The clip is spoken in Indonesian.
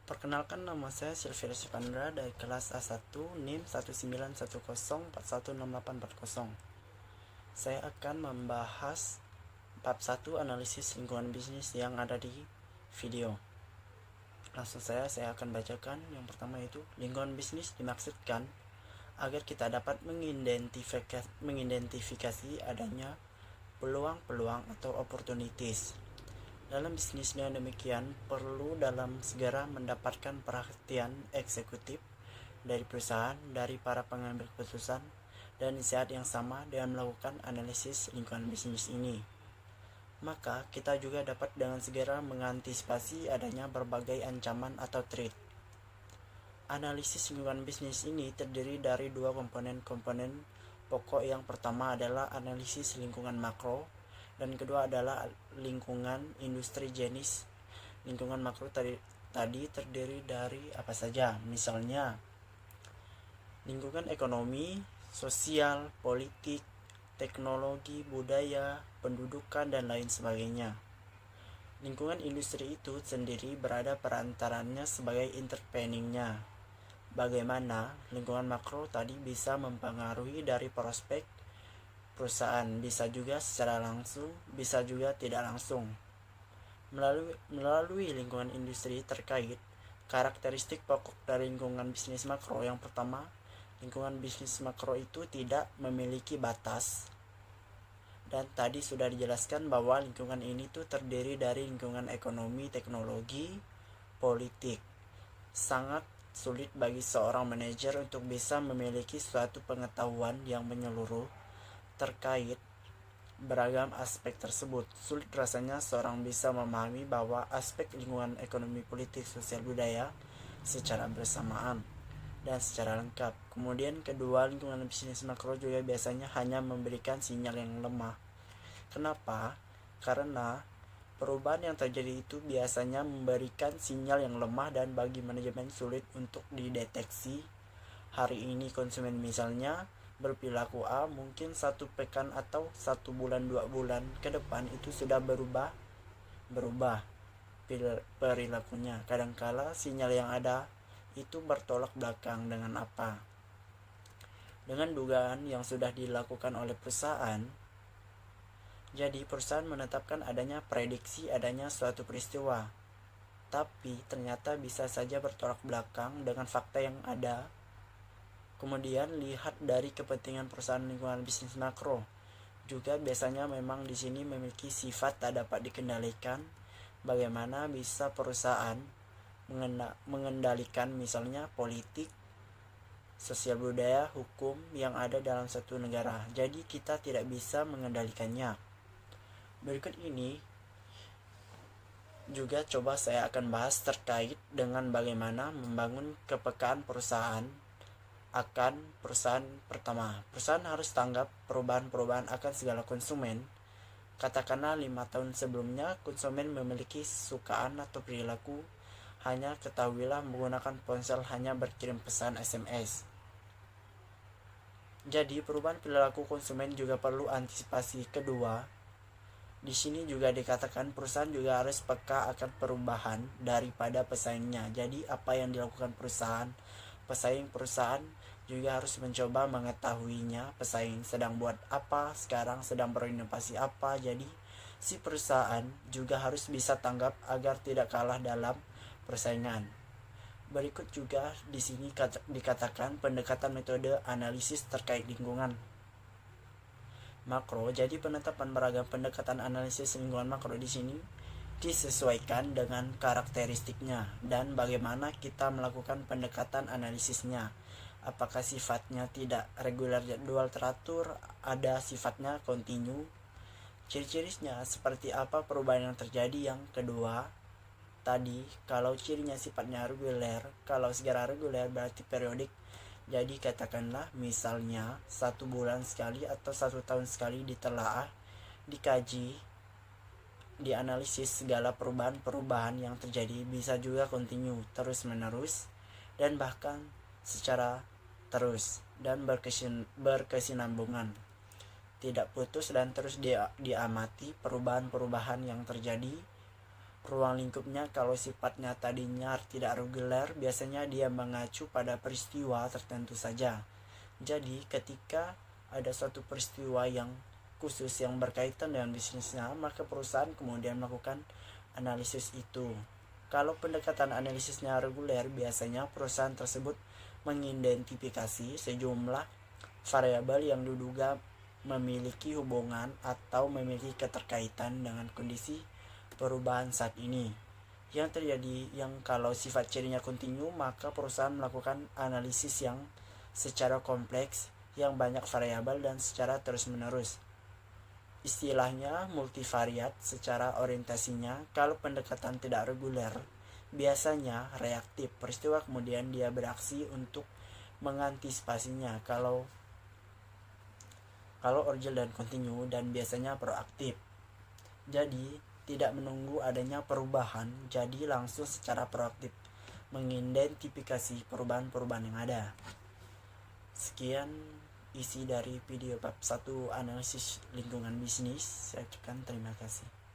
Perkenalkan, nama saya Silvia Sivandra dari kelas A1 NIM 19104168840. Saya akan membahas bab 1 analisis lingkungan bisnis yang ada di video. Langsung saya akan bacakan. Yang pertama yaitu lingkungan bisnis dimaksudkan agar kita dapat mengidentifikasi adanya peluang-peluang atau opportunities dalam bisnis. Dengan demikian, perlu dalam segera mendapatkan perhatian eksekutif dari perusahaan, dari para pengambil keputusan, dan di saat yang sama dengan melakukan analisis lingkungan bisnis ini, maka kita juga dapat dengan segera mengantisipasi adanya berbagai ancaman atau threat. Analisis lingkungan bisnis ini terdiri dari dua komponen pokok. Yang pertama adalah analisis lingkungan makro, dan kedua adalah lingkungan industri. Jenis lingkungan makro tadi terdiri dari apa saja? Misalnya lingkungan ekonomi, sosial, politik, teknologi, budaya, pendudukan, dan lain sebagainya. Lingkungan industri itu sendiri berada perantaranya sebagai interveningnya. Bagaimana lingkungan makro tadi bisa mempengaruhi dari prospek perusahaan, bisa juga secara langsung, bisa juga tidak langsung. Melalui lingkungan industri terkait karakteristik pokok dari lingkungan bisnis makro. Yang pertama, lingkungan bisnis makro itu tidak memiliki batas. Dan tadi sudah dijelaskan bahwa lingkungan ini tuh terdiri dari lingkungan ekonomi, teknologi, politik. Sangat sulit bagi seorang manajer untuk bisa memiliki suatu pengetahuan yang menyeluruh terkait beragam aspek tersebut. Sulit rasanya seorang bisa memahami bahwa aspek lingkungan ekonomi, politik, sosial, budaya secara bersamaan dan secara lengkap. Kemudian kedua, lingkungan bisnis makro juga biasanya hanya memberikan sinyal yang lemah. Kenapa? Karena perubahan yang terjadi itu biasanya memberikan sinyal yang lemah dan bagi manajemen sulit untuk dideteksi. Hari ini konsumen misalnya berperilaku A, mungkin 1 pekan atau 1 bulan 2 bulan ke depan itu sudah berubah perilakunya. Kadangkala sinyal yang ada itu bertolak belakang dengan apa? Dengan dugaan yang sudah dilakukan oleh perusahaan. Jadi perusahaan menetapkan adanya prediksi adanya suatu peristiwa, tapi ternyata bisa saja bertolak belakang dengan fakta yang ada. Kemudian lihat dari kepentingan perusahaan lingkungan bisnis makro. Juga biasanya memang di sini memiliki sifat tak dapat dikendalikan. Bagaimana bisa perusahaan mengendalikan misalnya politik, sosial, budaya, hukum yang ada dalam satu negara. Jadi kita tidak bisa mengendalikannya. Berikut ini juga coba saya akan bahas terkait dengan bagaimana membangun kepekaan perusahaan akan perusahaan. Pertama, perusahaan harus tanggap perubahan-perubahan akan segala konsumen. Katakanlah 5 tahun sebelumnya konsumen memiliki sukaan atau perilaku hanya ketahuilah menggunakan ponsel, hanya berkirim pesan SMS. Jadi perubahan perilaku konsumen juga perlu antisipasi. Kedua, di sini juga dikatakan perusahaan juga harus peka akan perubahan daripada pesaingnya. Jadi apa yang dilakukan pesaing perusahaan juga harus mencoba mengetahuinya. Pesaing sedang buat apa sekarang, sedang berinovasi apa. Jadi si perusahaan juga harus bisa tanggap agar tidak kalah dalam persaingan. Berikut juga di sini dikatakan pendekatan metode analisis terkait lingkungan makro. Jadi penetapan beragam pendekatan analisis lingkungan makro di sini disesuaikan dengan karakteristiknya dan bagaimana kita melakukan pendekatan analisisnya. Apakah sifatnya tidak reguler, jadwal teratur, ada sifatnya kontinu. Ciri-cirinya seperti apa perubahan yang terjadi. Yang kedua tadi, kalau cirinya sifatnya reguler, kalau segera reguler berarti periodik. Jadi katakanlah misalnya 1 bulan sekali atau 1 tahun sekali ditelaah, dikaji, dianalisis segala perubahan-perubahan yang terjadi. Bisa juga kontinu, terus menerus, dan bahkan secara terus dan berkesinambungan, tidak putus dan terus diamati perubahan-perubahan yang terjadi Ruang lingkupnya kalau sifatnya tadinya tidak reguler, biasanya dia mengacu pada peristiwa tertentu saja. Jadi ketika ada suatu peristiwa yang khusus yang berkaitan dengan bisnisnya, maka perusahaan kemudian melakukan analisis itu. Kalau pendekatan analisisnya reguler, biasanya perusahaan tersebut mengidentifikasi sejumlah variabel yang diduga memiliki hubungan atau memiliki keterkaitan dengan kondisi perubahan saat ini yang terjadi. Yang kalau sifat cirinya kontinu, maka perusahaan melakukan analisis yang secara kompleks, yang banyak variabel dan secara terus-menerus. Istilahnya multivariat secara orientasinya. Kalau pendekatan tidak reguler, biasanya reaktif, peristiwa kemudian dia beraksi untuk mengantisipasinya. Kalau urgent dan kontinu, dan biasanya proaktif. Jadi tidak menunggu adanya perubahan, jadi langsung secara proaktif mengidentifikasi perubahan-perubahan yang ada. Sekian isi dari video bab 1 analisis lingkungan bisnis. Saya ucapkan terima kasih.